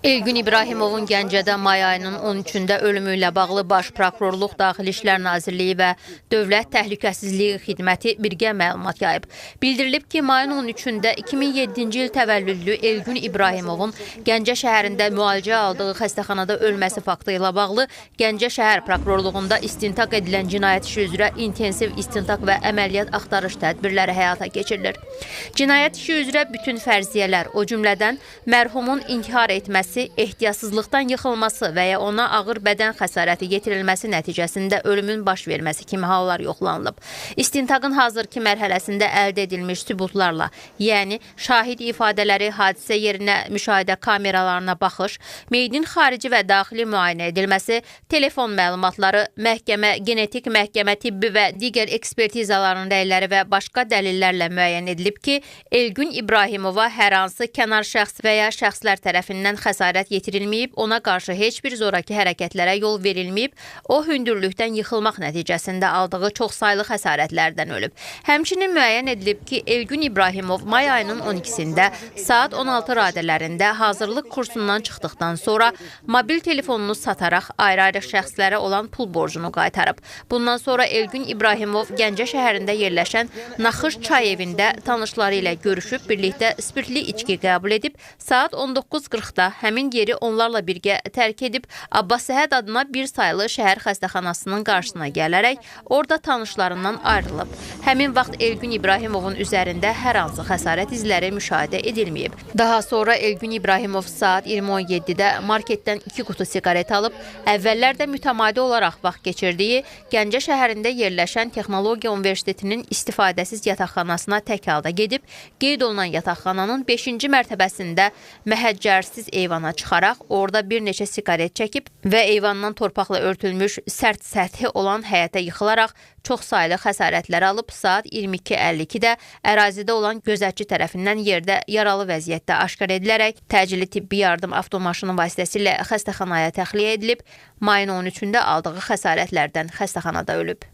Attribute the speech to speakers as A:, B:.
A: Elgün İbrahimovun Gəncədə may ayının 13-də ölümü ilə bağlı Baş Prokurorluq, Daxili İşlər Nazirliyi və Dövlət Təhlükəsizliyi Xidməti birgə məlumat yayıb. Bildirilib ki, mayın 13-də 2007-ci il təvəllüdlü Elgün İbrahimovun Gəncə şəhərində müalicə aldığı xəstəxanada ölməsi faktı ilə bağlı Gəncə şəhər prokurorluğunda istintaq edilən cinayət işi üzrə intensiv istintaq və əməliyyat axtarış tədbirləri həyata keçirilir. Cinayət işi üzrə bütün fərziyyələr, o cümlədən mərhumun intihar etməsi, ehtiyatsızlıqdan yıxılması və ya ona ağır bədən xəsarəti yetirilməsi nəticəsində ölümün baş verməsi kimi hallar yoxlanılıb. İstintaqın hazırki mərhələsində əldə edilmiş sübutlarla, yəni şahid ifadələri, hadisə yerinə müşahidə kameralarına baxış, meyidin xarici və daxili müayinə edilməsi, telefon məlumatları, məhkəmə, genetik məhkəmə, tibbi və digər ekspertizaların rəyləri və başqa dəlillərlə müəyyən edilib ki, Elgün İbrahimova hər hansı kənar şəxs və ya şəxslər tərəfindən xəsarət yetirilməyib, ona qarşı heç bir zoraki hərəkətlərə yol verilməyib, o hündürlükdən yıxılmaq nəticəsində aldığı çoxsaylı xəsarətlərdən ölüb. Həmçinin müəyyən edilib ki, Elgün İbrahimov may ayının 12-də saat 16 radələrində hazırlıq kursundan çıxdıqdan sonra mobil telefonunu sataraq ayrı-ayrı şəxslərə olan pul borcunu qaytarıb. Bundan sonra Elgün İbrahimov Gəncə şəhərində yerləşən Naxış çay evində tanışları ilə görüşüb, birlikdə spirtli içki qəbul edib, saat 19:40-da həmin yeri onlarla birgə tərk edib, Abbas Səhəd adına bir saylı şəhər xəstəxanasının qarşısına gələrək orada tanışlarından ayrılıb. Həmin vaxt Elgün İbrahimovun üzərində hər hansı xəsarət izləri müşahidə edilməyib. Daha sonra Elgün İbrahimov saat 20:17-də marketdən 2 qutu siqaret alıb, əvvəllər də mütəmadi olaraq vaxt geçirdiyi Gəncə şəhərində yerləşən Texnologiya Universitetinin istifadəsiz yataqxanasına tək halda gedib, qeyd olunan yataqxananın 5-ci mərtəbəsində məhəccərsiz eyvana çıxaraq, orada bir neçə siqaret çəkib və eyvandan torpaqla örtülmüş sərt səthi olan həyətə yıxılaraq çoxsaylı xəsarətlər alıb, saat 22:52-də ərazidə olan gözətçi tərəfindən yerdə yaralı vəziyyətdə aşkar edilərək təcili tibbi yardım avtomaşını vasitəsilə xəstəxanaya təxliyə edilib, mayın 13-də aldığı xəsarətlərdən xəstəxanada ölüb.